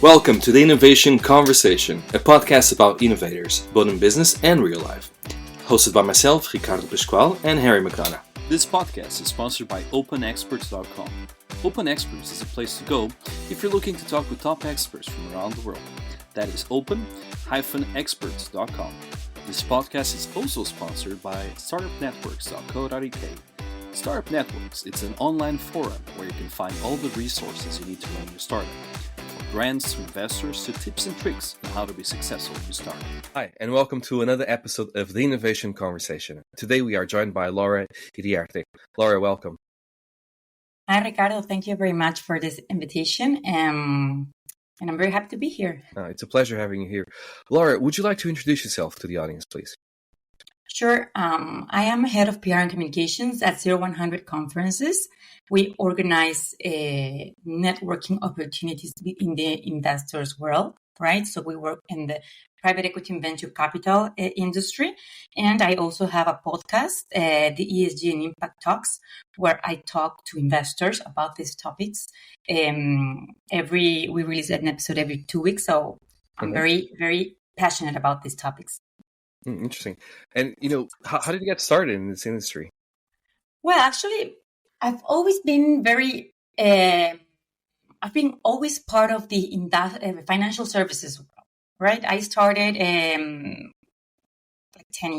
Welcome to the Innovation Conversation, a podcast about innovators, both in business and real life. Hosted by myself, Ricardo Pascual, and Harry McDonough. This podcast is sponsored by OpenExperts.com. Open Experts is a place to go if you're looking to talk with top experts from around the world. That is open-experts.com. This podcast is also sponsored by startupnetworks.co.uk. Startup Networks, it's an online forum where you can find all the resources you need to run your startup. From grants to investors to tips and tricks on how to be successful in your startup. Hi, and welcome to another episode of the Innovation Conversation. Today we are joined by Laura Iriarte. Laura, welcome. Hi, Ricardo. Thank you very much for this invitation. And I'm very happy to be here. It's a pleasure having you here. Laura, would you like to introduce yourself to the audience, please? Sure. I am head of PR and communications at 0100 Conferences. We organize networking opportunities in the investors world, right? So we work in the private equity and venture capital industry. And I also have a podcast, the ESG and Impact Talks, where I talk to investors about these topics. We release an episode every 2 weeks. So I'm very, very passionate about these topics. Interesting. And, how did you get started in this industry? Well, actually, I've always been always part of the financial services world, right? I started 10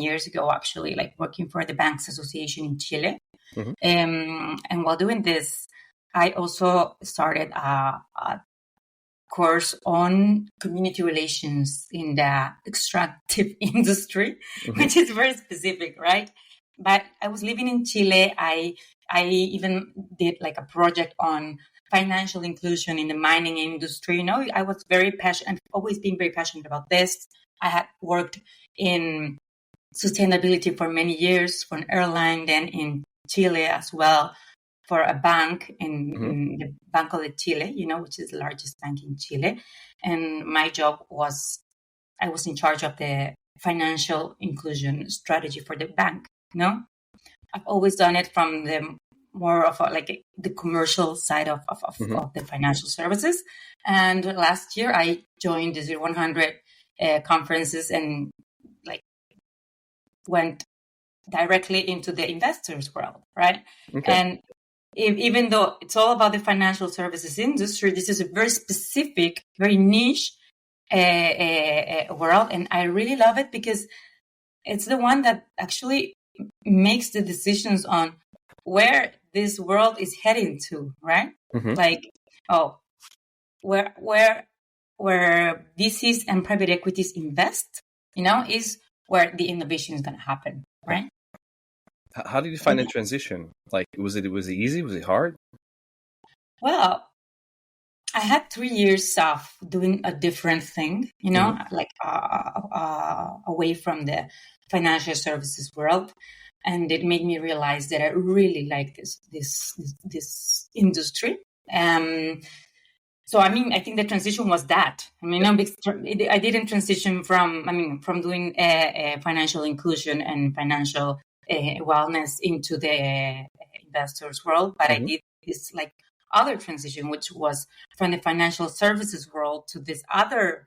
years ago, actually, working for the Banks Association in Chile. Mm-hmm. And while doing this, I also started a course on community relations in the extractive industry, mm-hmm. which is very specific, right? But I was living in Chile. I even did a project on financial inclusion in the mining industry. I was very passionate. I've always been very passionate about this. I had worked in sustainability for many years for an airline, then in Chile as well, for a bank in the Banco de Chile, which is the largest bank in Chile. And my job was, I was in charge of the financial inclusion strategy for the bank. I've always done it from the more of the commercial side of the financial services. And last year I joined the 100 conferences and went directly into the investors world, right? Okay. And even though it's all about the financial services industry, this is a very specific, very niche world. And I really love it because it's the one that actually makes the decisions on where this world is heading to, right? Mm-hmm. Where VCs and private equities invest, is where the innovation is going to happen, right? How did you find the transition? Was it easy? Was it hard? Well, I had 3 years of doing a different thing, away from the financial services world, and it made me realize that I really like this industry. So I think the transition was that. I didn't transition from doing financial inclusion and financial wellness into the investors world, but I did this other transition, which was from the financial services world to this other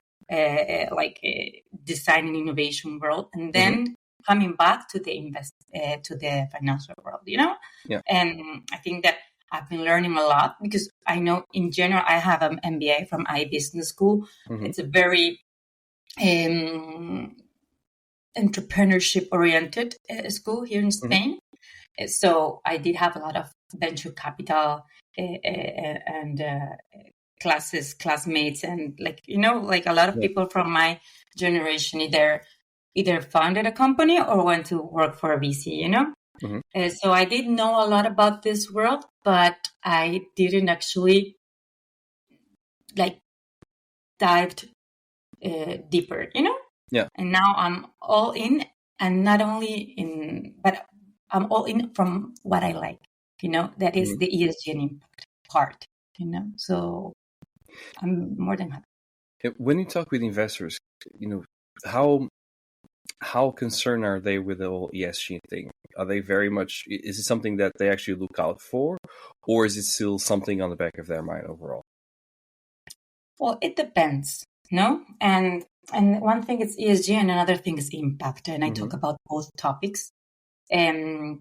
design and innovation world, and then coming back to the financial world, Yeah. And I think that I've been learning a lot because I know in general I have an MBA from Business School. Mm-hmm. It's a very entrepreneurship oriented school here in Spain. Mm-hmm. So I did have a lot of venture capital and classmates, and a lot of people from my generation either founded a company or went to work for a VC, Mm-hmm. So I did know a lot about this world, but I didn't actually dived deeper, Yeah. And now I'm all in, and not only but I'm all in from what I like, that is the ESG and impact part, So I'm more than happy. When you talk with investors, how concerned are they with the whole ESG thing? Are they is it something that they actually look out for, or is it still something on the back of their mind overall? Well, it depends, no? And one thing is ESG and another thing is impact. And I talk about both topics. And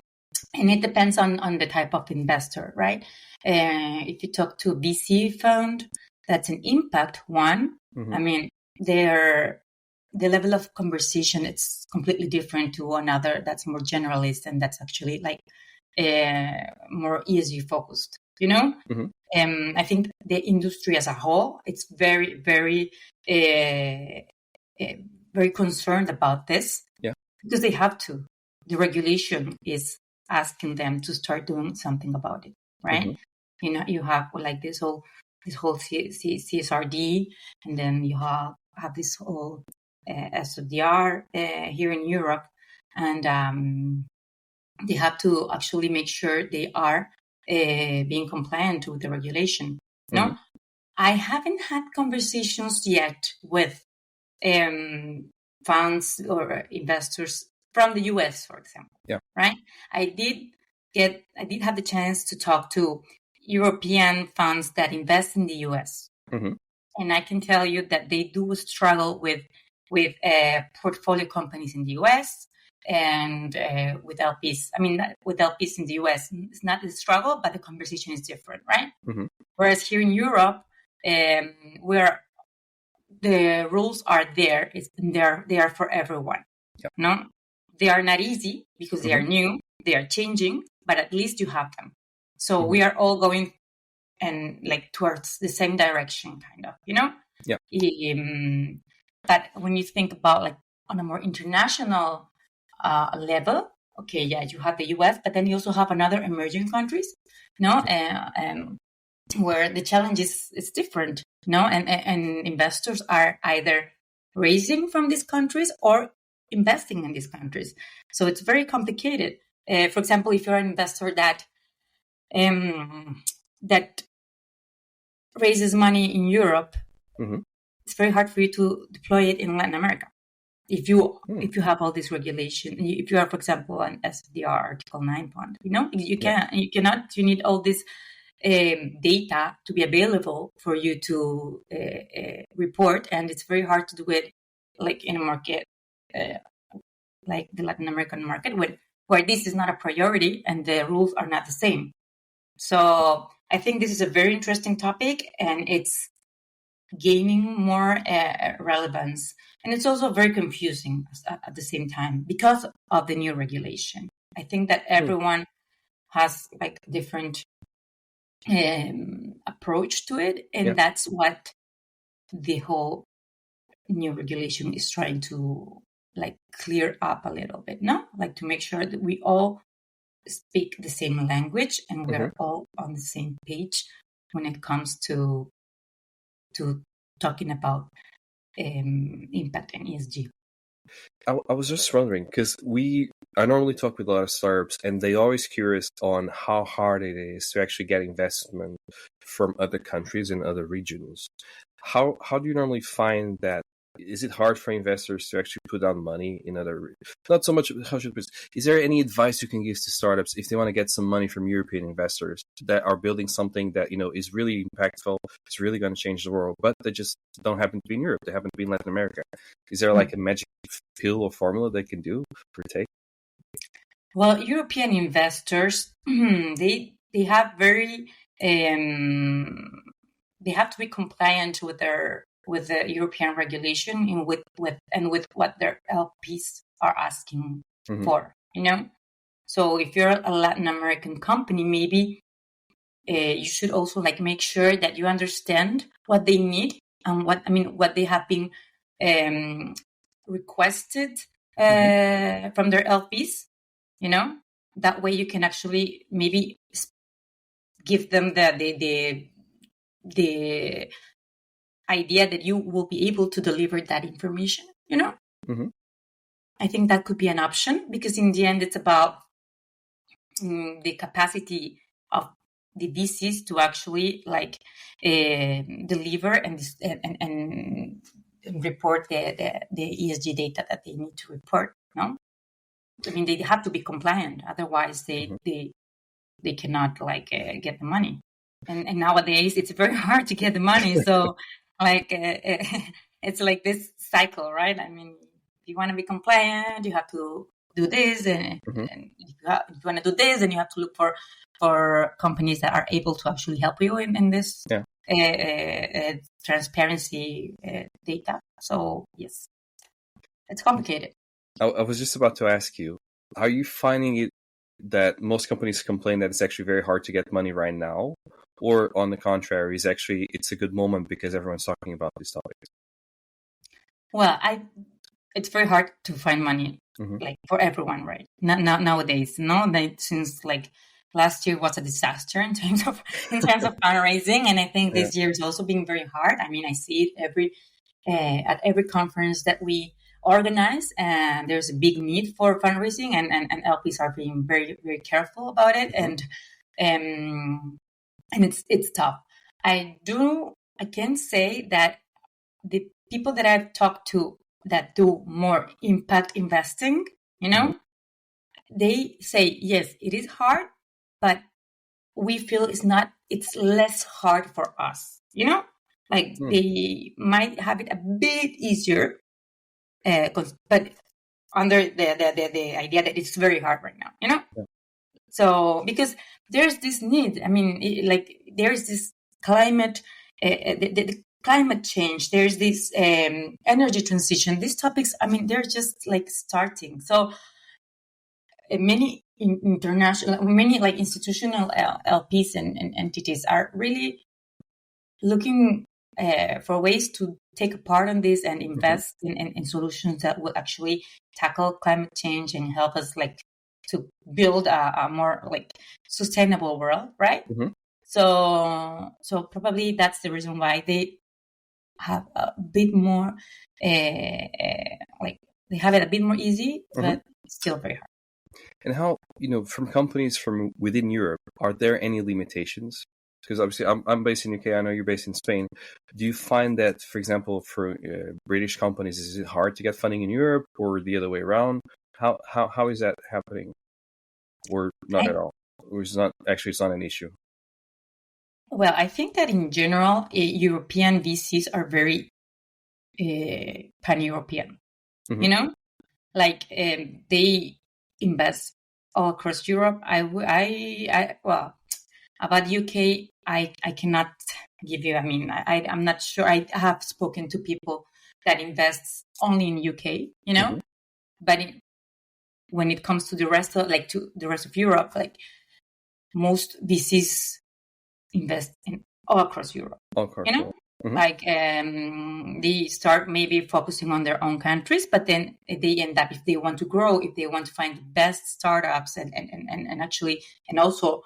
it depends on the type of investor, right? If you talk to a VC fund, that's an impact one. I mean, the level of conversation, it's completely different to another that's more generalist and that's actually like more ESG focused, you know? I think the industry as a whole, it's very, very, very concerned about this because they have to. The regulation is asking them to start doing something about it, right? You know, you have like this whole CSRD, and then you have this whole SODR here in Europe, and they have to actually make sure they are being compliant with the regulation. No, I haven't had conversations yet with funds or investors from the US, for example. Right. I did have the chance to talk to European funds that invest in the US. And I can tell you that they do struggle with portfolio companies in the US and with LPs. I mean, with LPs in the US, it's not a struggle, but the conversation is different, right? Whereas here in Europe, where the rules are there, they are for everyone. No, they are not easy because they are new, they are changing, but at least you have them. So we are all going and like towards the same direction, kind of, you know? But when you think about like on a more international level, okay, yeah, you have the US, but then you also have another emerging countries, no? Where the challenge is different, no? And investors are either raising from these countries or investing in these countries. So it's very complicated. For example, if you're an investor that raises money in Europe, it's very hard for you to deploy it in Latin America. If you have all this regulation, if you are, for example, an SDR Article 9 fund, you know, you cannot. You need all this data to be available for you to report, and it's very hard to do it like in a market like the Latin American market, where this is not a priority and the rules are not the same. So I think this is a very interesting topic, and it's gaining more relevance. And it's also very confusing at the same time because of the new regulation. I think that everyone has like a different approach to it. And that's what the whole new regulation is trying to like clear up a little bit, no? Like to make sure that we all speak the same language and we're all on the same page when it comes to talking about impact and ESG. I was just wondering, because I normally talk with a lot of startups, and they always curious on how hard it is to actually get investment from other countries and other regions. How do you normally find that? Is it hard for investors to actually put down money in other? Not so much. Is there any advice you can give to startups if they want to get some money from European investors that are building something that is really impactful, it's really going to change the world, but they just don't happen to be in Europe? They happen to be in Latin America. Is there like a magic pill or formula they can do or take? Well, European investors, they have very they have to be compliant with the European regulation and with what their LPs are asking for, you know? So if you're a Latin American company, maybe you should also like make sure that you understand what they need and what they have been requested from their LPs, you know? That way you can actually maybe give them the idea that you will be able to deliver that information, you know? I think that could be an option, because in the end, it's about the capacity of the VCs to actually like deliver and report the ESG data that they need to report. No, I mean they have to be compliant, otherwise they cannot like get the money. And nowadays it's very hard to get the money. So Like it's like this cycle, right? I mean, if you want to be compliant, you have to do this, and, Mm-hmm. and if you want to do this, then you have to look for companies that are able to actually help you in this transparency data. So yes, it's complicated. I was just about to ask you, are you finding it that most companies complain that it's actually very hard to get money right now? Or on the contrary, it's a good moment because everyone's talking about these topics? Well, it's very hard to find money, like for everyone, right? Not nowadays, since like last year was a disaster in terms of fundraising, and I think this year is also being very hard. I mean, I see it at every conference that we organize, and there's a big need for fundraising, and LPs are being very, very careful about it, and it's tough. I can say that the people that I've talked to that do more impact investing, they say, yes, it is hard, but we feel it's less hard for us, like they might have it a bit easier, but under the idea that it's very hard right now, So because there's this need, I mean, there's this climate, the climate change, there's this energy transition. These topics, I mean, they're just like starting. So many institutional LPs and entities are really looking for ways to take a part in this and invest in solutions that will actually tackle climate change and help us to build a more sustainable world, right? So probably that's the reason why they have a bit more they have it a bit more easy, but it's still very hard. And how, from companies from within Europe, are there any limitations? Because obviously I'm based in UK, I know you're based in Spain. Do you find that, for example, for British companies, is it hard to get funding in Europe, or the other way around? How is that happening? Or not at all? Or it's not an issue? Well, I think that in general, European VCs are very pan-European, they invest all across Europe. Well, about UK, I cannot give you, I mean, I'm not sure. I have spoken to people that invest only in UK, but when it comes to the rest of Europe, most VCs invest in all across Europe, Europe. They start maybe focusing on their own countries, but then they end up, if they want to grow, if they want to find the best startups and also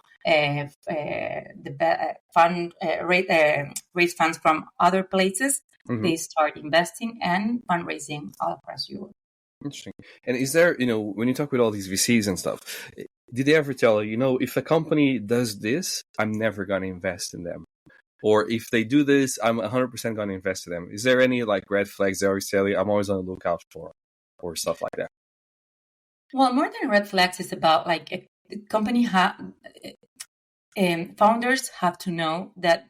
raise funds from other places, they start investing and fundraising all across Europe. Interesting. And is there, when you talk with all these VCs and stuff, did they ever tell you, if a company does this, I'm never going to invest in them? Or if they do this, I'm 100% going to invest in them? Is there any red flags they always tell you, I'm always on the lookout for, or stuff like that? Well, more than red flags, it's about a company founders have to know that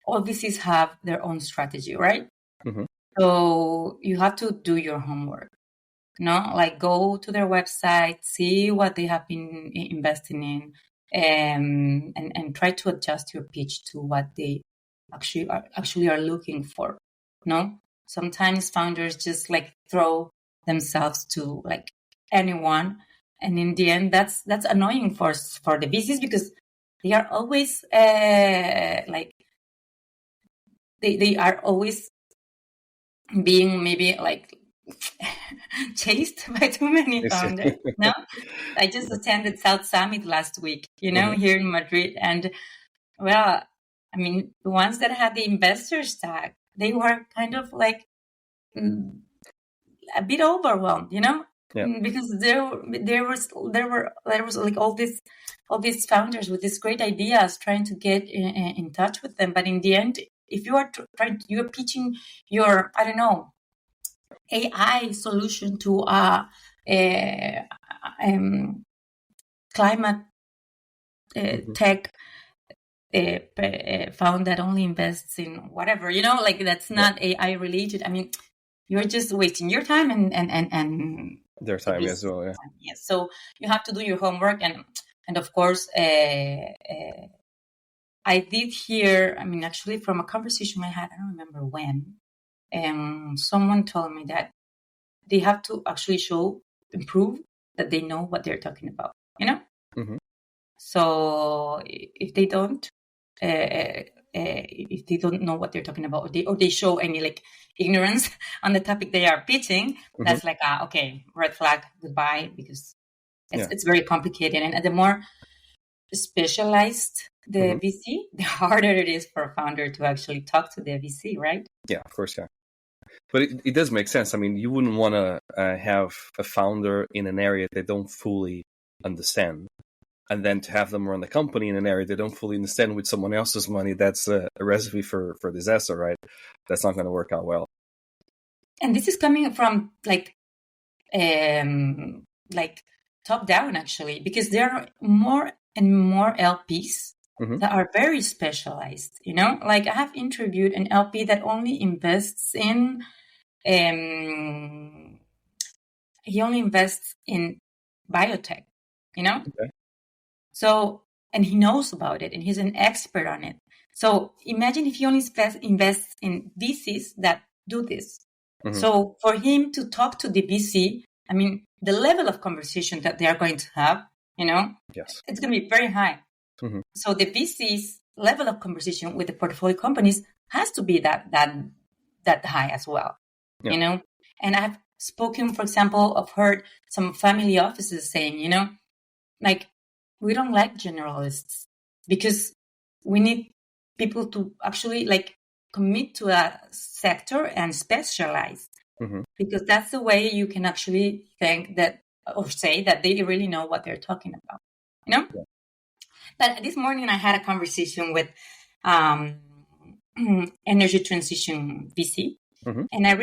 all VCs have their own strategy, right? So you have to do your homework. Go to their website, see what they have been investing in, and try to adjust your pitch to what they actually are looking for. Sometimes founders just throw themselves to anyone, and in the end, that's annoying for the VCs, because they are always they are always being maybe chased by too many founders. No, I just attended South Summit last week, here in Madrid, and well, I mean, the ones that had the investors tag, they were kind of a bit overwhelmed, because there was all these founders with these great ideas trying to get in touch with them, but in the end, if you are you're pitching your, I don't know, AI solution to climate tech, fund that only invests in whatever, like that's not AI related. I mean, you're just wasting your time and their time as well. Yeah. Yes. So you have to do your homework, and of course, I did hear. I mean, actually, from a conversation I had, I don't remember when, someone told me that they have to actually prove that they know what they're talking about. Mm-hmm. So if they don't, if they don't know what they're talking about, or they show any like ignorance on the topic they are pitching, that's like okay, red flag, goodbye, because it's very complicated, and the more specialized the VC, the harder it is for a founder to actually talk to the VC, right? Yeah, of course, yeah. But it does make sense. I mean, you wouldn't want to have a founder in an area they don't fully understand, and then to have them run the company in an area they don't fully understand with someone else's money. That's a recipe for disaster, right? That's not going to work out well. And this is coming from like top down, actually, because there are more and more LPs that are very specialized. Like I have interviewed an LP that only invests in he only invests in biotech, Okay. So, and he knows about it and he's an expert on it. So imagine if he only invests in VCs that do this. So for him to talk to the VC, I mean, the level of conversation that they are going to have, yes, it's going to be very high. So the VC's level of conversation with the portfolio companies has to be that high as well, And I've spoken, for example, I've heard some family offices saying, like, we don't like generalists because we need people to actually like commit to a sector and specialize, because that's the way you can actually think that or say that they really know what they're talking about, Yeah. But this morning I had a conversation with energy transition VC, and I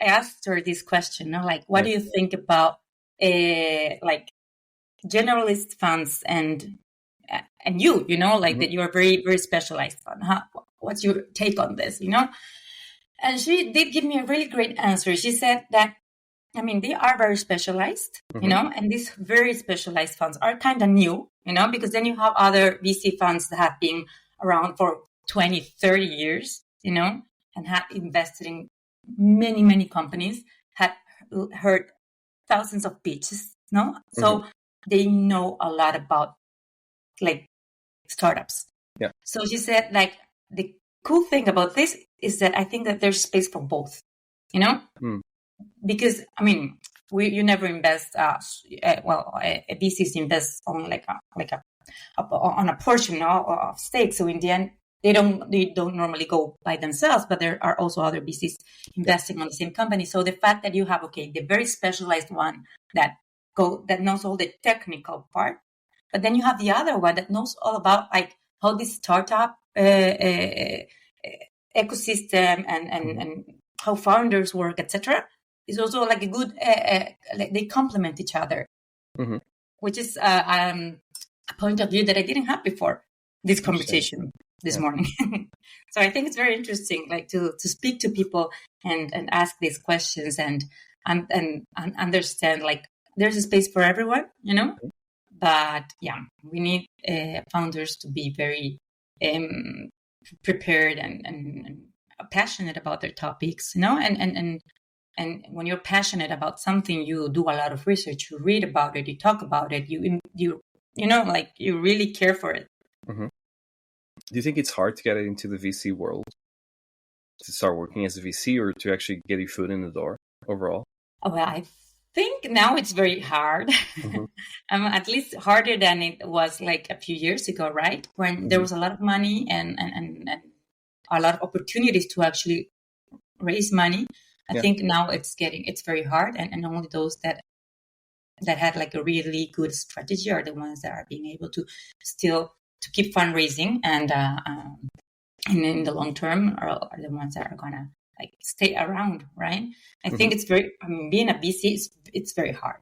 asked her this question, like, what do you think about like generalist funds and you, like that you are very, very specialized fund. What's your take on this, And she did give me a really great answer. She said that, I mean, they are very specialized, and these very specialized funds are kind of new, because then you have other VC funds that have been around for 20, 30 years, and have invested in many, many companies, had heard thousands of pitches, So they know a lot about like startups. Yeah. So she said, like, the cool thing about this is that I think that there's space for both, because I mean, you never invest. VCs invest on on a portion of stake. So in the end, they don't normally go by themselves, but there are also other VCs investing on the same company. So the fact that you have the very specialized one that knows all the technical part, but then you have the other one that knows all about like how this startup ecosystem and how founders work, etc. is also like a good. They complement each other, which is a point of view that I didn't have before this conversation this morning. So I think it's very interesting, like to speak to people and ask these questions and understand like there's a space for everyone, But we need founders to be very prepared and passionate about their topics, And when you're passionate about something, you do a lot of research, you read about it, you talk about it, you like you really care for it. Do you think it's hard to get into the VC world, to start working as a VC, or to actually get your foot in the door overall? Well, I think now it's very hard, at least harder than it was like a few years ago, right? When there was a lot of money and a lot of opportunities to actually raise money. I think now it's very hard, and only those that had like a really good strategy are the ones that are being able to still to keep fundraising and in the long term are the ones that are gonna like stay around, right? I think it's being a VC it's very hard.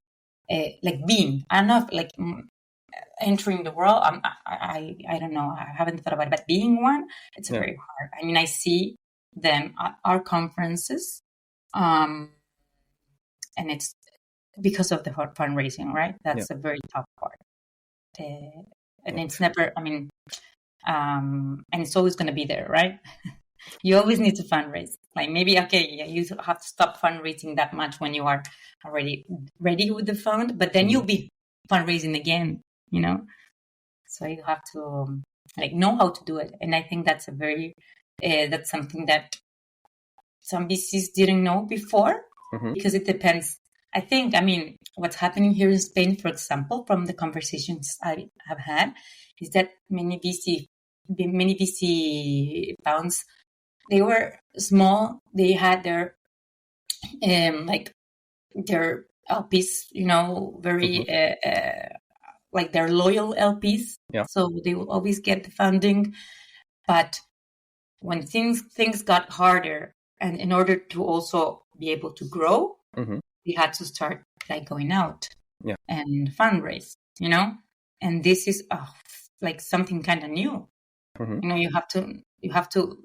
I'm not like entering the world, I don't know. I haven't thought about it, but being one, it's very hard. I mean, I see them at our conferences, and it's because of the fundraising, right? That's a very tough part. And it's never, I mean, and it's always going to be there, right? You always need to fundraise. Like maybe, you have to stop fundraising that much when you are already ready with the fund, but then you'll be fundraising again, So you have to know how to do it. And I think that's that's something that some VCs didn't know before, because it depends. I think, what's happening here in Spain, for example, from the conversations I have had, is that many VC funds, they were small. They had their their LPs, very like their loyal LPs. Yeah. So they will always get the funding. But when things got harder, and in order to also be able to grow, we had to start going out and fundraise, and this is something kind of new. You have to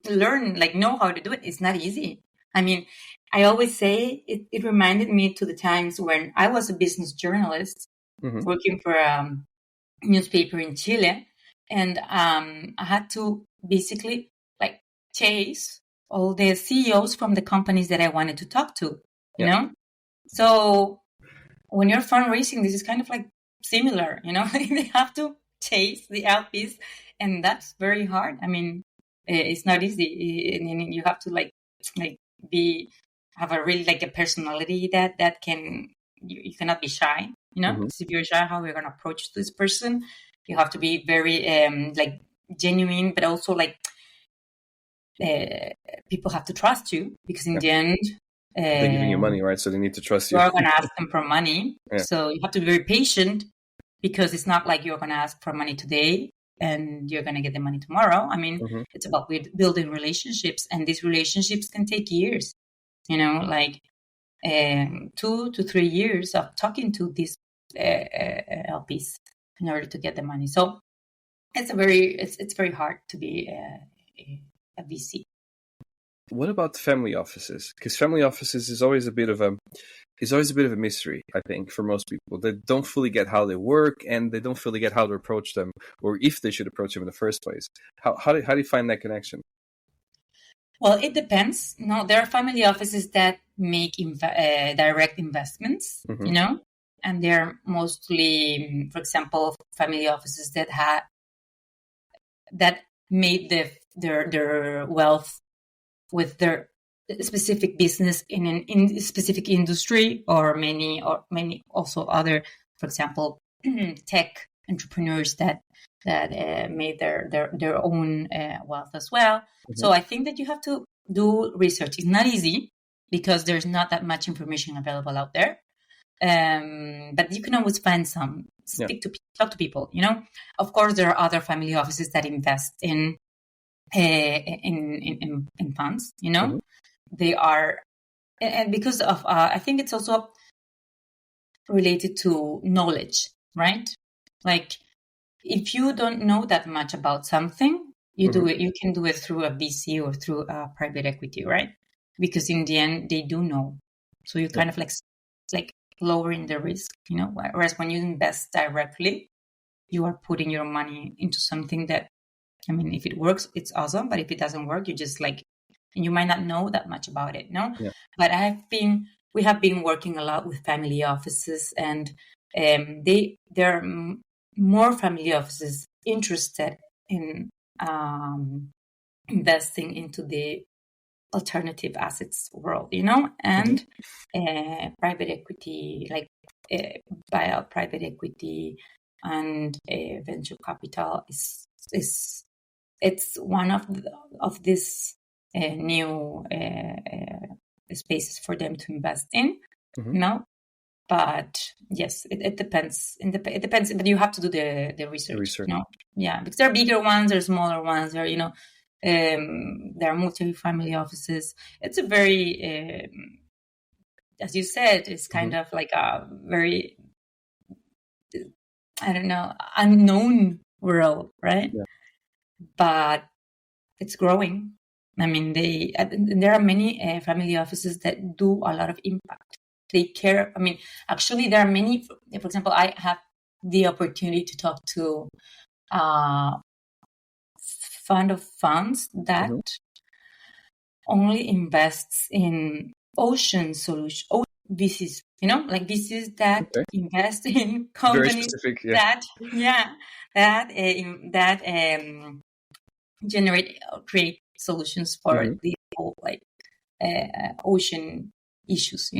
learn, know how to do it. It's not easy. I always say it reminded me to the times when I was a business journalist working for a newspaper in Chile, and I had to basically chase all the CEOs from the companies that I wanted to talk to, you know? So when you're fundraising, this is kind of similar, they have to chase the LPs, and that's very hard. It's not easy. And you have to have a really a personality that can, you cannot be shy, because if you're shy, how are you going to approach this person? You have to be very genuine, but also people have to trust you, because in the end, they're giving you money, right? So they need to trust you. You're going to ask them for money. So you have to be very patient, because it's not like you're going to ask for money today and you're going to get the money tomorrow. It's about building relationships, and these relationships can take years, 2 to 3 years of talking to these LPs in order to get the money. So it's very hard to be a VC. What about family offices? Because family offices is always a bit of a mystery, I think, for most people. They don't fully get how they work, and they don't fully get how to approach them, or if they should approach them in the first place. How do you find that connection? Well, it depends. No, there are family offices that make direct investments, and they're mostly, for example, family offices that made their wealth with their specific business in a specific industry, or many also other, for example, tech entrepreneurs that made their own wealth as well. So I think that you have to do research. It's not easy, because there's not that much information available out there. But you can always find some. Talk to people. Of course, there are other family offices that invest in funds. They are, and because of I think it's also related to knowledge, right? If you don't know that much about something, you can do it through a VC or through a private equity, right? Because in the end, they do know. So you kind of lowering the risk, whereas when you invest directly, you are putting your money into something that, if it works, it's awesome. But if it doesn't work, you just and you might not know that much about it, no? Yeah. But we have been working a lot with family offices, and there are more family offices interested in investing into the alternative assets world, and private equity, buyout private equity and venture capital it's one of these new spaces for them to invest in, But yes, it depends. It depends, but you have to do the research. Yeah, because there are bigger ones, there are smaller ones, there are, there are multi-family offices. It's a very, as you said, it's kind of like a very I don't know, unknown world, right? Yeah. But it's growing. I mean, there are many family offices that do a lot of impact. They care. I mean, actually, there are many. For example, I have the opportunity to talk to fund of funds that only invests in ocean solution, VCs. Like VCs that invest in Very companies specific, yeah. that generate or create solutions for the whole like ocean issues.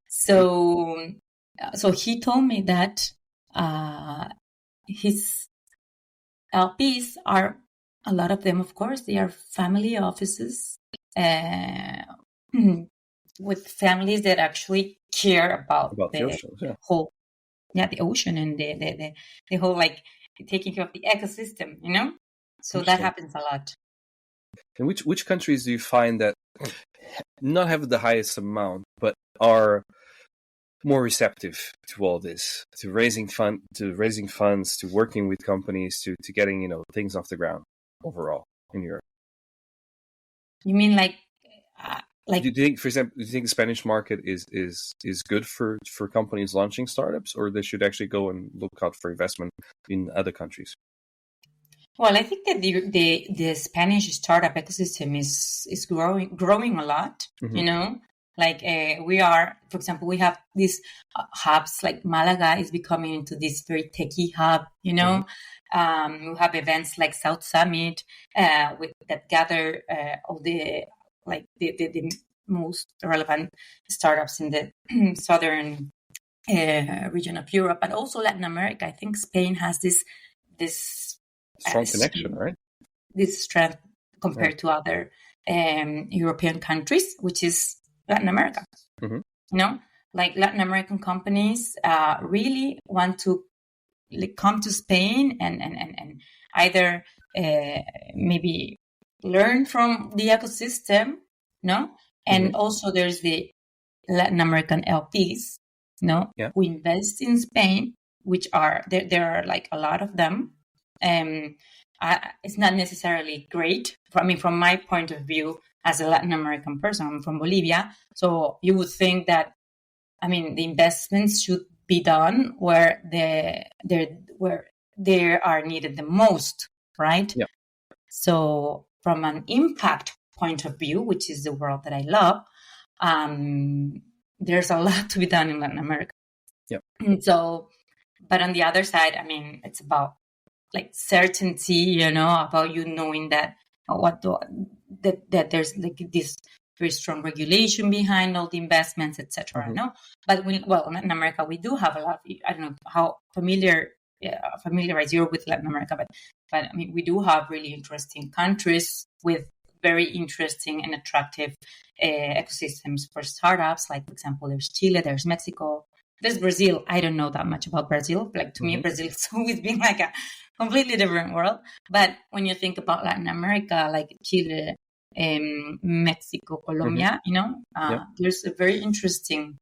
So he told me that his LPs are, a lot of them, of course, they are family offices with families that actually care about the oceans, whole, the ocean and the whole like taking care of the ecosystem, So that happens a lot. And which countries do you find that not have the highest amount, but are more receptive to all this, to raising funds, to working with companies, to getting things off the ground overall in Europe? You mean like do you think, for example, the Spanish market is good for companies launching startups, or they should actually go and look out for investment in other countries? Well, I think that the Spanish startup ecosystem is growing a lot. Like we are, for example, we have these hubs, like Malaga is becoming into this very techie hub, We have events like South Summit that gather all the most relevant startups in the southern region of Europe, but also Latin America. I think Spain has this strong connection, right? This strength compared to other European countries, which is Latin America. Like Latin American companies really want to come to Spain and either maybe learn from the ecosystem, and also there's the Latin American LPs, who invest in Spain, which are there are like a lot of them. It's not necessarily great. From my point of view, as a Latin American person, I'm from Bolivia, so you would think that, the investments should be done where they are needed the most, right? Yeah. So from an impact point of view, which is the world that I love, there's a lot to be done in Latin America. Yeah. So, but on the other side, it's about like certainty, about you knowing that that there's like this very strong regulation behind all the investments, etc. But in Latin America, we do have a lot of, I don't know how familiarized you're with Latin America, but we do have really interesting countries with very interesting and attractive ecosystems for startups. Like, for example, there's Chile, there's Mexico, there's Brazil. I don't know that much about Brazil. Like, to me, Brazil has always been like a completely different world. But when you think about Latin America, like Chile, Mexico, Colombia, there's a very interesting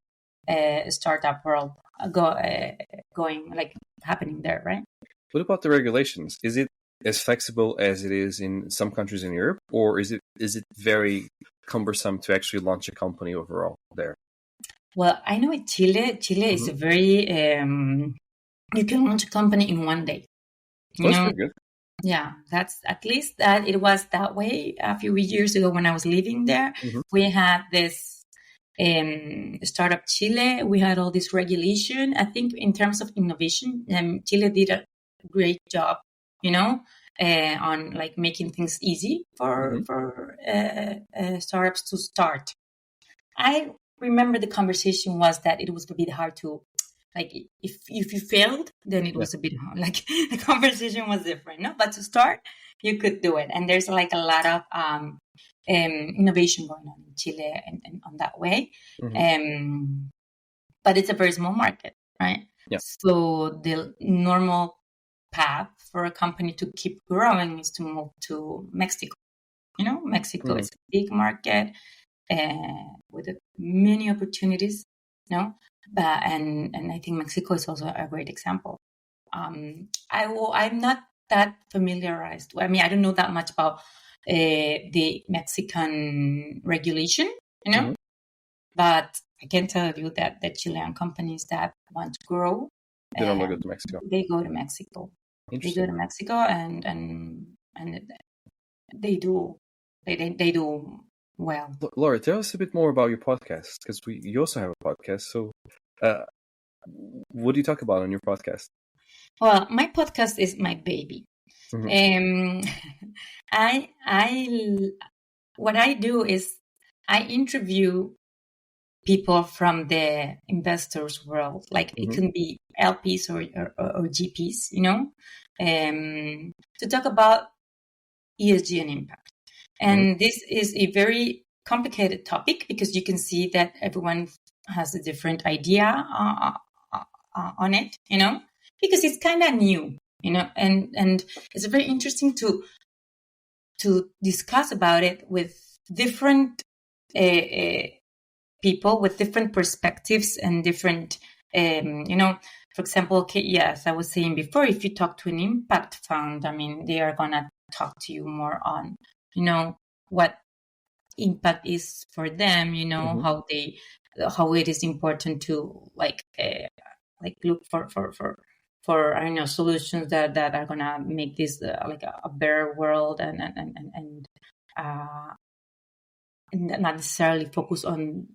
startup world going, like, happening there, right? What about the regulations? Is it as flexible as it is in some countries in Europe, or is it very cumbersome to actually launch a company overall there? Well, I know in Chile is a very you can launch a company in one day. That's pretty good. Yeah, that's at least that it was that way a few years ago when I was living there. We had this startup Chile. We had all this regulation. I think in terms of innovation, Chile did a great job, on like making things easy for startups to start. I remember the conversation was that it was a bit hard to, like, if you failed, then it was a bit hard. Like, the conversation was different, no? But to start, you could do it. And there's like a lot of innovation going on in Chile and on that way. But it's a very small market, right? Yeah. So the normal path for a company to keep growing is to move to Mexico. Mexico is a big market with many opportunities, and I think Mexico is also a great example. I'm not that familiarized. I mean, I don't know that much about the Mexican regulation, Mhm. but I can tell you that the Chilean companies that want to grow, They normally go to Mexico. they go to Mexico. They go Interesting. to Mexico, and they do well. Laura, tell us a bit more about your podcast, because you also have a podcast. So, what do you talk about on your podcast? Well, my podcast is my baby. Mhm. What I do is I interview people from the investors world, like it can be LPs or GPs, to talk about ESG and impact. And this is a very complicated topic because you can see that everyone has a different idea on it, because it's kind of new, and it's very interesting to discuss about it with different people with different perspectives and different, for example, okay, yes, I was saying before, if you talk to an impact fund, I mean, they are going to talk to you more on, what impact is for them, how it is important to look for I don't know, solutions that are gonna make this like a better world, and not necessarily focus on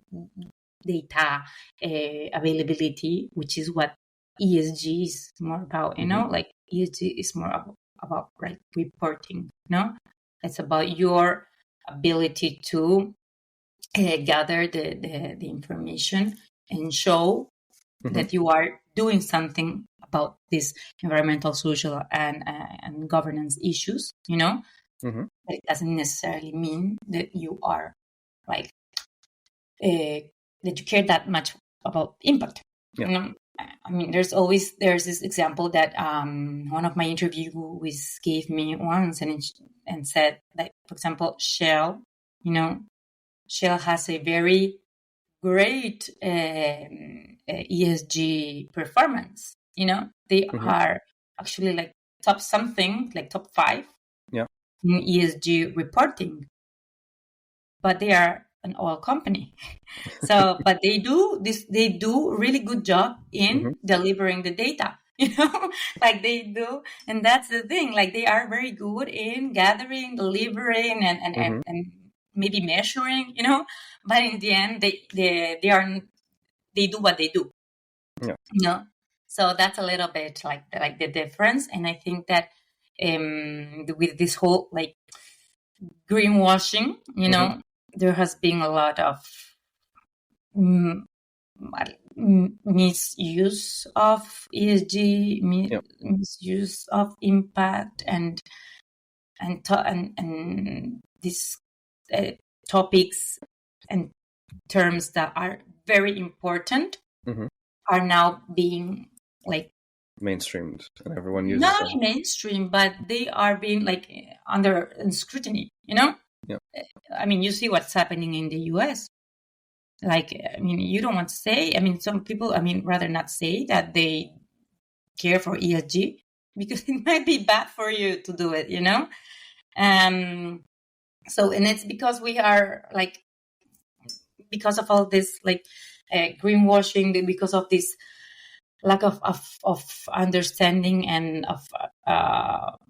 data availability, which is what ESG is more about. Like ESG is more about reporting. It's about your ability to gather the information and show that you are doing something about these environmental, social, and governance issues, but it doesn't necessarily mean that you are like that you care that much about impact. Yeah. I mean, there's this example that one of my interviewees gave me once, and said that, for example, Shell, Shell has a very great ESG performance. They are actually like top 5 in ESG reporting, but they are an oil company. So, but they do really good job in delivering the data, like they do. And that's the thing, like they are very good in gathering, delivering, and maybe measuring, but in the end, they do what they do. Yeah. So that's a little bit like the difference. And I think that with this whole like greenwashing, there has been a lot of misuse of ESG, misuse of impact, and these topics and terms that are very important are now being like mainstreamed, and everyone uses not them. mainstream, but they are being like under scrutiny. Yeah. I mean, you see what's happening in the US. Like, I mean, you don't want to say. I mean, some people, rather not say that they care for ESG because it might be bad for you to do it. So, and it's because we are like, because of all this like greenwashing, because of this lack of understanding and of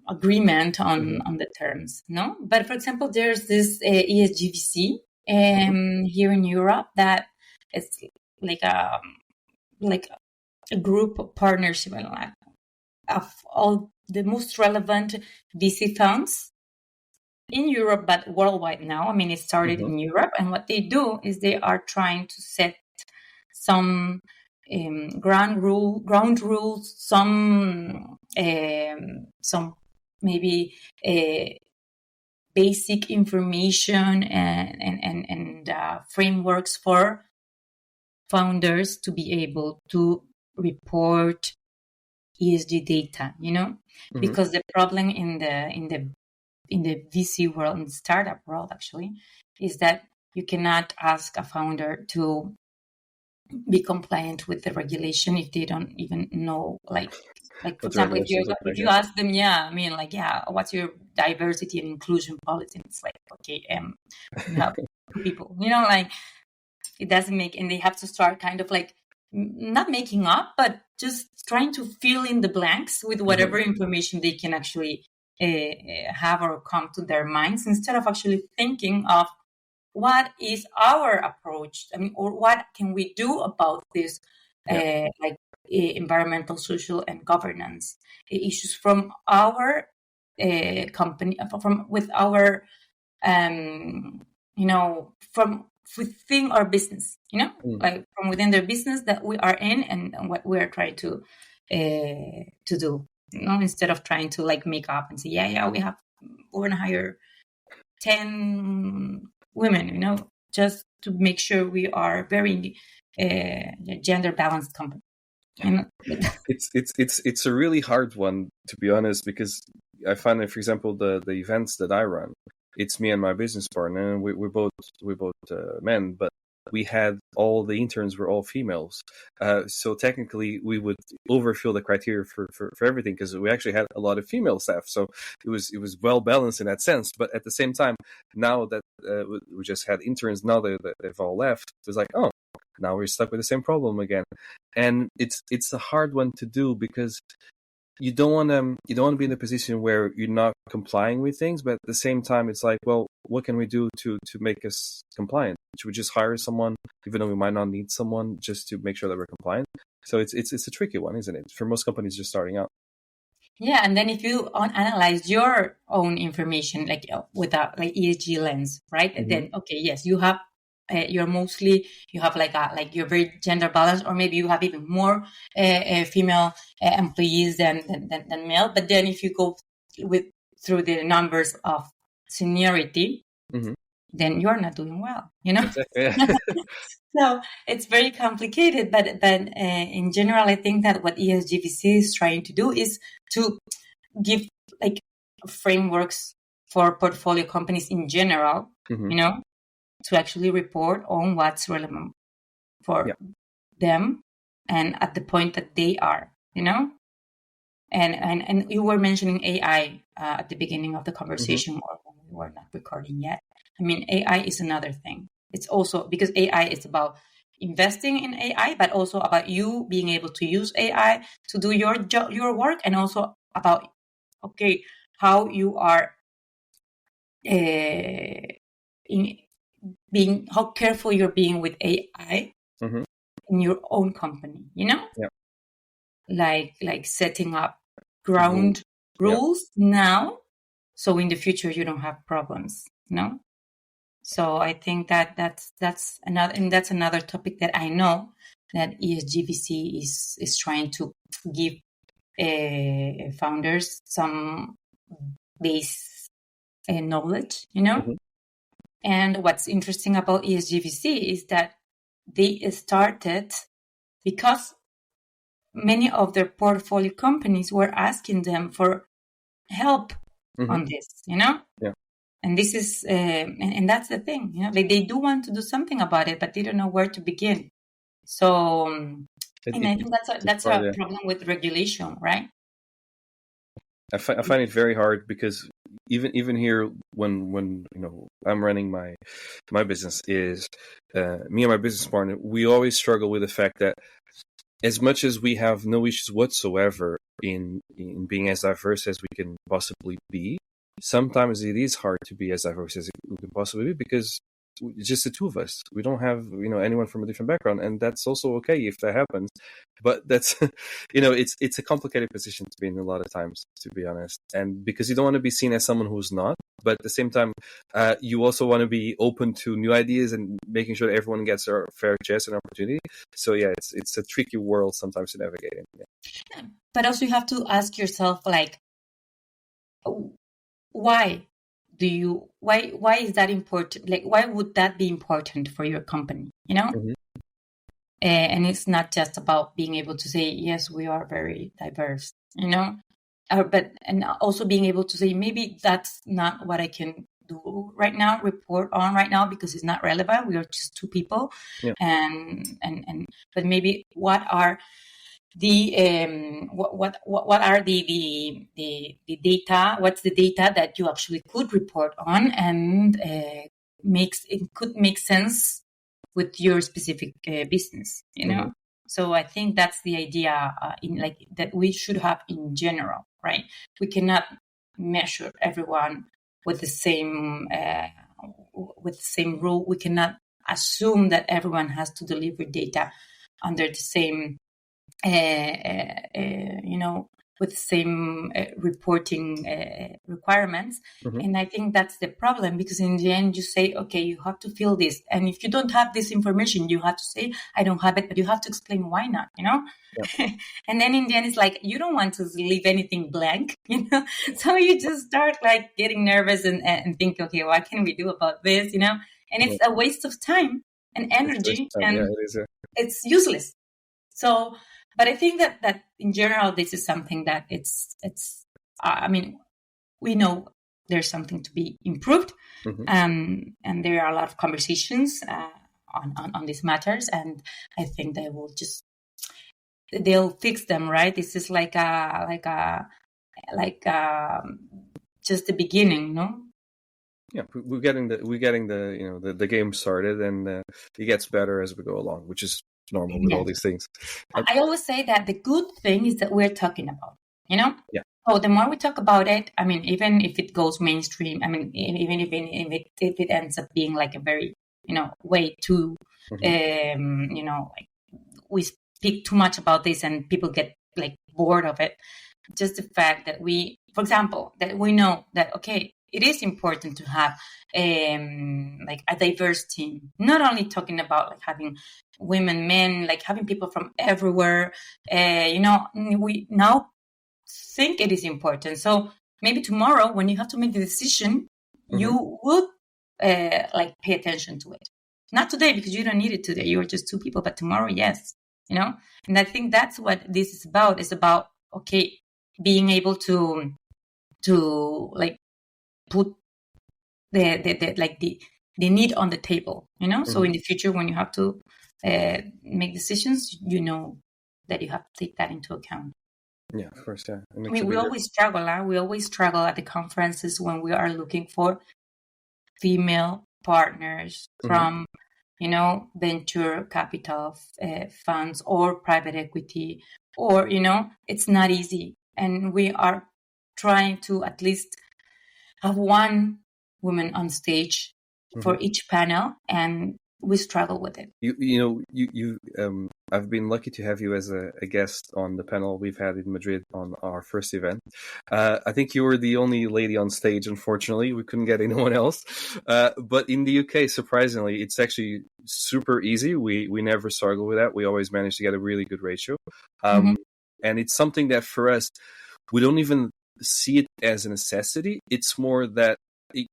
agreement on the terms. But for example, there's this ESGVC here in Europe that it's like a group partnership of all the most relevant VC funds in Europe, but worldwide now. I mean, it started in Europe, and what they do is they are trying to set some ground rules, some maybe basic information and frameworks for founders to be able to report ESG data. Because the problem in the VC world, in the startup world actually, is that you cannot ask a founder to be compliant with the regulation if they don't even know like Like, for What's the example, regulations look like? if you ask them, what's your diversity and inclusion policy? And it's like, okay, you have people, like, it doesn't make, and they have to start kind of like not making up, but just trying to fill in the blanks with whatever information they can actually have or come to their minds, instead of actually thinking of what is our approach. I mean, or what can we do about this, like environmental, social, and governance issues from our company, from with our, from within our business, like from within their business that we are in, and what we are trying to do, instead of trying to like make up and say, we're gonna hire 10 women, just to make sure we are very gender balanced company. It's a really hard one, to be honest, because I find that, for example, the events that I run, it's me and my business partner, and we're both men, but we had all the interns were all females, so technically we would overfill the criteria for everything, because we actually had a lot of female staff, so it was well balanced in that sense. But at the same time, now that we just had interns, now they've all left, it was like, oh, now we're stuck with the same problem again. And it's a hard one to do, because you don't want to be in a position where you're not complying with things, but at the same time, it's like, well, what can we do to make us compliant? Should we just hire someone, even though we might not need someone, just to make sure that we're compliant? So it's a tricky one, isn't it, for most companies just starting out? Yeah, and then if you analyze your own information, like with a like ESG lens, right? And then, okay, yes, you have you have like you're very gender balanced, or maybe you have even more female employees than male. But then if you go through the numbers of seniority, then you're not doing well, Exactly. So it's very complicated, but in general, I think that what ESGVC is trying to do is to give like frameworks for portfolio companies in general, to actually report on what's relevant for them and at the point that they are, and you were mentioning AI at the beginning of the conversation, or when we were not recording yet. I mean, AI is another thing. It's also because AI is about investing in AI, but also about you being able to use AI to do your job, your work, and also about, okay, how you are how careful you're being with AI in your own company, like setting up ground rules now, so in the future you don't have problems, So I think that's another topic that I know that ESGVC is trying to give founders some base knowledge, And what's interesting about ESGVC is that they started because many of their portfolio companies were asking them for help on this, And this is, and that's the thing, like they do want to do something about it, but they don't know where to begin. So, and I think that's a problem with regulation, right? I find it very hard, because even here, when I'm running my business, is me and my business partner, we always struggle with the fact that as much as we have no issues whatsoever in being as diverse as we can possibly be, sometimes it is hard to be as diverse as we can possibly be, because it's just the two of us. We don't have anyone from a different background, and that's also okay if that happens. But that's it's a complicated position to be in a lot of times, to be honest. And because you don't want to be seen as someone who's not, but at the same time, you also want to be open to new ideas and making sure that everyone gets a fair chance and opportunity. So yeah, it's a tricky world sometimes to navigate in. Yeah. But also you have to ask yourself, like, why is that important? Like, why would that be important for your company? And it's not just about being able to say, yes, we are very diverse, but and also being able to say, maybe that's not what I can do right now, report on right now, because it's not relevant. We are just two people, but maybe what are what are the data? What's the data that you actually could report on, and could make sense with your specific business, So I think that's the idea that we should have in general, right? We cannot measure everyone with the same rule. We cannot assume that everyone has to deliver data under the same, with the same reporting requirements. And I think that's the problem, because in the end you say, okay, you have to fill this. And if you don't have this information, you have to say, I don't have it, but you have to explain why not, Yeah. And then in the end, it's like, you don't want to leave anything blank, So you just start like getting nervous and think, okay, what can we do about this, And it's a waste of time and energy, and it is, it's useless. So, but I think that in general, this is something that we know there's something to be improved, and there are a lot of conversations on these matters, and I think they'll fix them, right? This is like just the beginning, no? Yeah, we're getting the game started, and it gets better as we go along, which is normal with all these things. I always say that the good thing is that we're talking about, Yeah. So the more we talk about it, even if it goes mainstream, even if it ends up being like a very, way too, like we speak too much about this and people get like bored of it. Just the fact that for example, that we know that, okay, it is important to have like a diverse team, not only talking about like having women, men, like having people from everywhere. We now think it is important. So maybe tomorrow when you have to make the decision, you would like pay attention to it. Not today, because you don't need it today. You're just two people, but tomorrow, yes, And I think that's what this is about. It's about, okay, being able to like put the need on the table, So in the future, when you have to make decisions, that you have to take that into account. Yeah, of course, yeah. We always struggle. We always struggle at the conferences when we are looking for female partners from, venture capital funds or private equity, or, it's not easy. And we are trying to at least have one woman on stage for each panel, and we struggle with it. I've been lucky to have you as a guest on the panel we've had in Madrid on our first event. I think you were the only lady on stage, unfortunately. We couldn't get anyone else. But in the UK, surprisingly, it's actually super easy. We never struggle with that. We always manage to get a really good ratio. And it's something that for us, we don't even see it as a necessity. It's more that I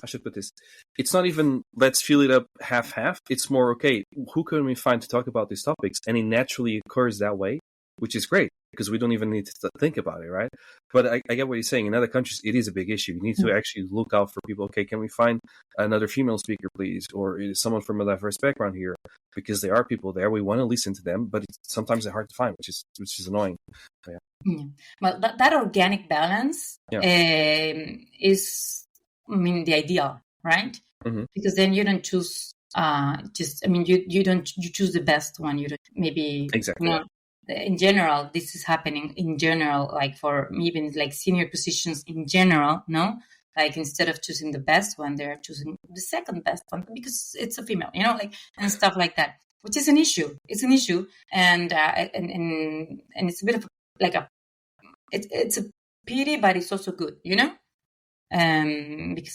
should put this. It's not even let's fill it up half. It's more, okay, who can we find to talk about these topics? And it naturally occurs that way, which is great because we don't even need to think about it, right? But I get what you're saying. In other countries, it is a big issue. You need to actually look out for people. Okay, can we find another female speaker, please? Or is someone from a diverse background here? Because there are people there. We want to listen to them, but sometimes they're hard to find, which is annoying. So, yeah. Well, that organic balance is, the ideal, right? Because then you don't choose you choose the best one. You don't maybe exactly. In general, this is happening in general, like for even like senior positions in general, no? Like instead of choosing the best one, they're choosing the second best one because it's a female, and stuff like that, which is an issue. It's an issue, and it's a bit of like it's a pity, but it's also good, because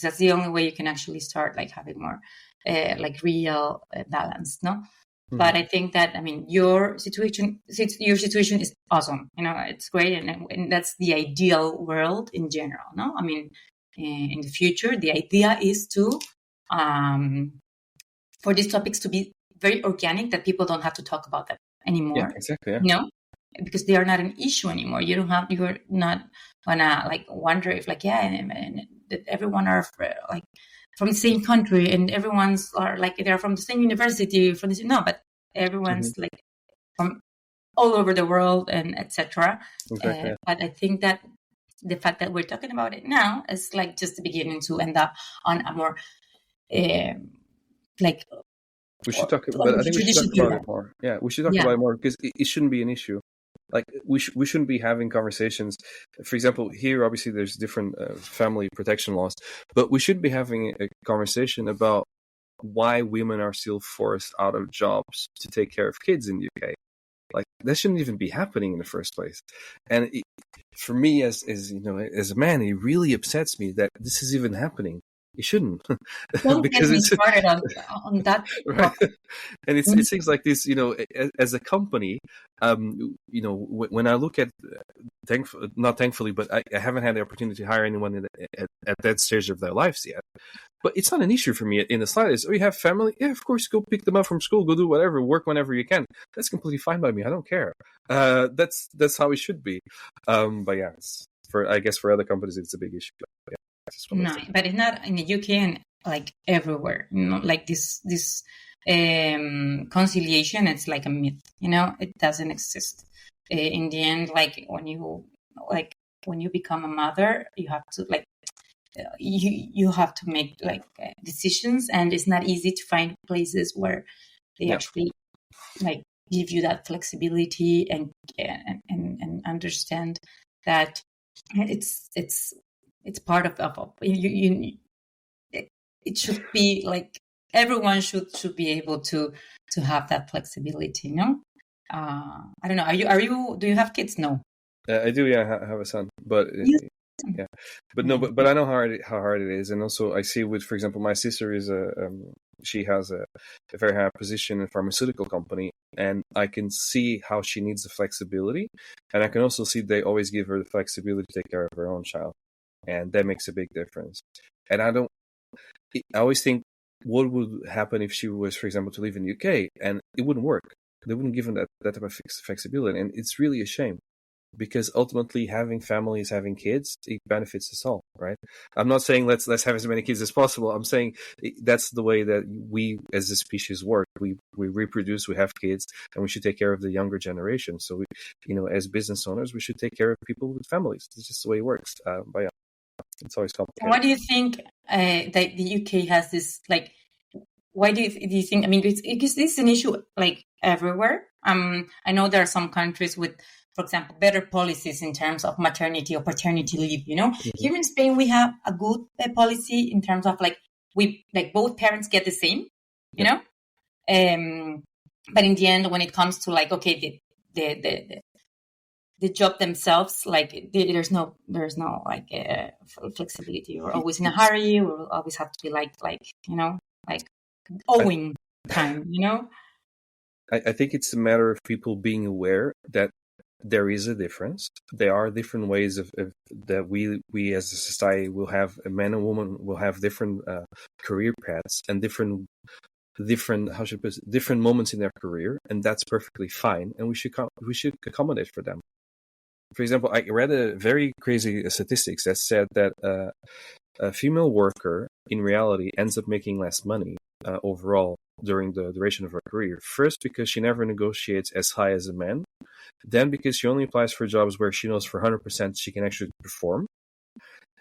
that's the only way you can actually start like having more like real balance, no? But I think that your situation is awesome. It's great, and that's the ideal world in general, no? In the future, the idea is to for these topics to be very organic, that people don't have to talk about them anymore. Yeah, exactly. Yeah. Because they are not an issue anymore. You're not gonna like wonder if like and that everyone are like from the same country and everyone's are like they're from the same university but everyone's like from all over the world and etc. Exactly. But I think that the fact that we're talking about it now is like just the beginning to end up on a more like We should talk, but I think we should talk about it more. Yeah, we should talk about it more because it shouldn't be an issue. Like we shouldn't be having conversations. For example, here obviously there's different family protection laws, but we should be having a conversation about why women are still forced out of jobs to take care of kids in the UK. Like that shouldn't even be happening in the first place. And for me, as you know, as a man, it really upsets me that this is even happening. It shouldn't. Don't Because get me it's started on that. right. And it seems like this, you know, as a company, you know, when I look at, not thankfully, but I haven't had the opportunity to hire anyone at that stage of their lives yet. But it's not an issue for me in the slightest. Oh, you have family? Yeah, of course, go pick them up from school, go do whatever, work whenever you can. That's completely fine by me. I don't care. That's how it should be. But yeah, I guess for other companies, it's a big issue. But yeah, no, but it's not in the UK and like everywhere. You know, like this conciliation. It's like a myth. You know, it doesn't exist. In the end, like when you become a mother, you have to like. You have to make like decisions, and it's not easy to find places where they actually like give you that flexibility and understand that it's part of you. It should be like everyone should be able to have that flexibility. No, I don't know. Do you have kids? No. I do. Yeah, I have a son, but. Yeah, but no, but I know how hard it is, and also I see with, for example, my sister is she has a very high position in a pharmaceutical company, and I can see how she needs the flexibility, and I can also see they always give her the flexibility to take care of her own child, and that makes a big difference. And I always think, what would happen if she was, for example, to live in the UK, and it wouldn't work. They wouldn't give her that type of flexibility, and it's really a shame. Because ultimately, having families, having kids, it benefits us all, right? I'm not saying let's have as many kids as possible. I'm saying that's the way that we, as a species, work. We reproduce, we have kids, and we should take care of the younger generation. So we, you know, as business owners, we should take care of people with families. It's just the way it works. But yeah, it's always complicated. Why do you think that the UK has this like? Why do you think? I mean, because this is an issue like everywhere. I know there are some countries with, for example, better policies in terms of maternity or paternity leave, you know. Mm-hmm. Here in Spain, we have a good policy in terms of like both parents get the same, you know. But in the end, when it comes to like, okay, the job themselves, like there's no like flexibility. You're always in a hurry. You will always have to be like you know, like owing time, you know. I think it's a matter of people being aware that there is a difference. There are different ways of that we as a society will have, a man and woman will have different career paths and different different moments in their career, and that's perfectly fine. And we should accommodate for them. For example, I read a very crazy statistics that said that a female worker in reality ends up making less money overall during the duration of her career. First, because she never negotiates as high as a man. Then because she only applies for jobs where she knows for 100% she can actually perform.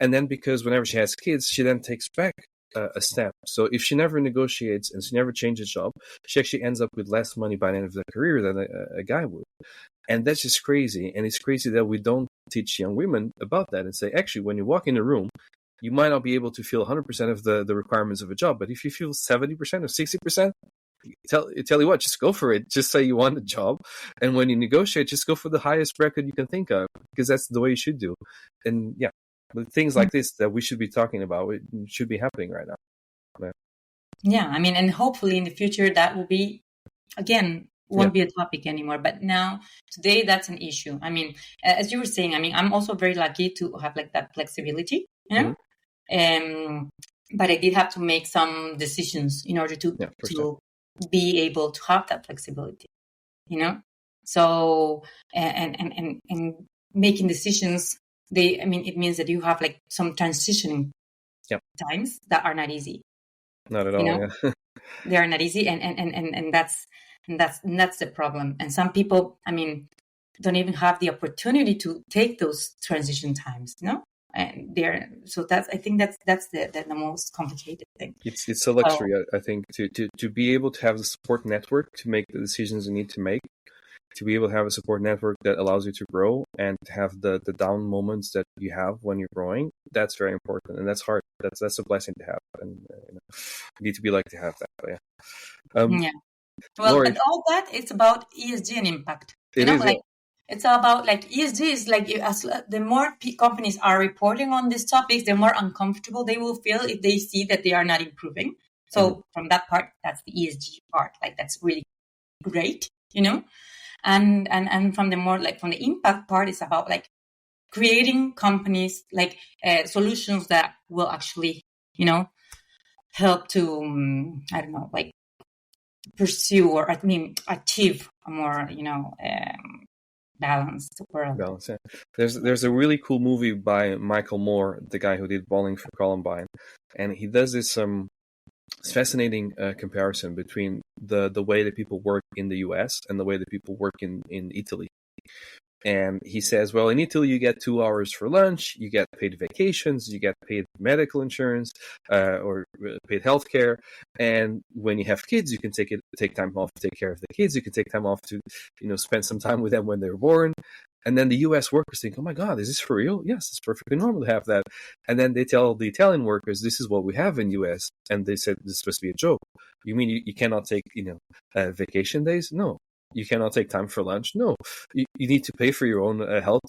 And then because whenever she has kids, she then takes back a step. So if she never negotiates and she never changes job, she actually ends up with less money by the end of the career than a guy would. And that's just crazy. And it's crazy that we don't teach young women about that and say, actually, when you walk in a room, you might not be able to feel 100% of the requirements of a job. But if you feel 70% or 60%, tell you what, just go for it. Just say you want a job. And when you negotiate, just go for the highest bracket you can think of, because that's the way you should do. And yeah, but things like this that we should be talking about, it should be happening right now. Yeah, I mean, and hopefully in the future that will be, again, won't be a topic anymore. But now, today, that's an issue. I mean, as you were saying, I mean, I'm also very lucky to have like that flexibility, you know? Mm-hmm. But I did have to make some decisions in order to be able to have that flexibility, you know? So, and making decisions, it means that you have like some transitioning times that are not easy. Not at all, They are not easy. And And that's the problem. And some people, don't even have the opportunity to take those transition times, and I think that's the most complicated thing. It's a luxury, I think, to be able to have the support network to make the decisions you need to make, to be able to have a support network that allows you to grow, and to have the down moments that you have when you're growing. That's very important, and that's hard. That's a blessing to have, and you need to be like to have that. But Yeah. Well, Laura, and all that, it's about ESG and impact. Yeah. It's about ESG is the more companies are reporting on these topics, the more uncomfortable they will feel if they see that they are not improving. So from that part, that's the ESG part. That's really great, and from the more from the impact part, it's about creating companies solutions that will actually, help to pursue or achieve a more balanced world. Balance, yeah. There's a really cool movie by Michael Moore, the guy who did Bowling for Columbine, and he does this fascinating comparison between the way that people work in the US and the way that people work in Italy. And he says, well, in Italy, you get 2 hours for lunch, you get paid vacations, you get paid medical insurance, or paid healthcare. And when you have kids, you can take time off to take care of the kids. You can take time off to, spend some time with them when they're born. And then the US workers think, oh my God, is this for real? Yes, it's perfectly normal to have that. And then they tell the Italian workers, this is what we have in US. And they said, this is supposed to be a joke. You mean you cannot take, vacation days? No. You cannot take time for lunch? No. You need to pay for your own health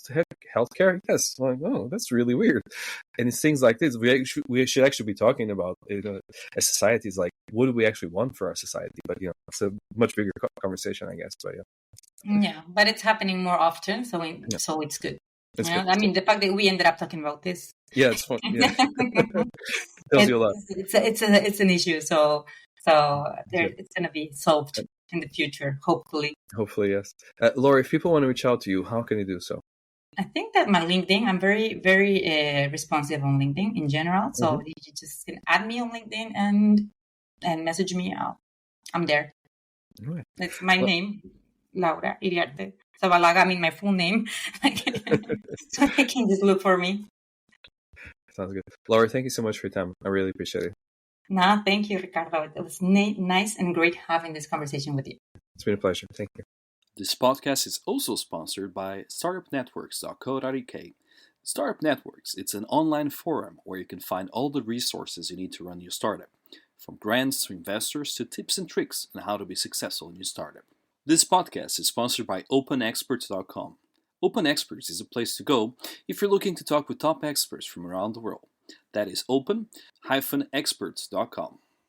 care? Yes. Oh, that's really weird. And it's things like this. We should actually be talking about as societies, what do we actually want for our society? But it's a much bigger conversation, I guess. But yeah, but it's happening more often, so it's good. It's good. The fact that we ended up talking about this. Yeah, it's fun. Yeah. Tells you a lot. It's an issue, so it's going to be solved in the future, hopefully. Hopefully, yes. Laura, if people want to reach out to you, how can they do so? I think that my LinkedIn, I'm very, very responsive on LinkedIn in general. So you just can add me on LinkedIn and message me out. I'm there. Right. It's my name, Laura Iriarte. Sabalaga, my full name. So they can just look for me. Sounds good. Laura, thank you so much for your time. I really appreciate it. No, thank you, Ricardo. It was nice and great having this conversation with you. It's been a pleasure. Thank you. This podcast is also sponsored by startupnetworks.co.uk. Startup Networks, it's an online forum where you can find all the resources you need to run your startup, from grants to investors to tips and tricks on how to be successful in your startup. This podcast is sponsored by openexperts.com. Open Experts is a place to go if you're looking to talk with top experts from around the world. That is open-experts.com.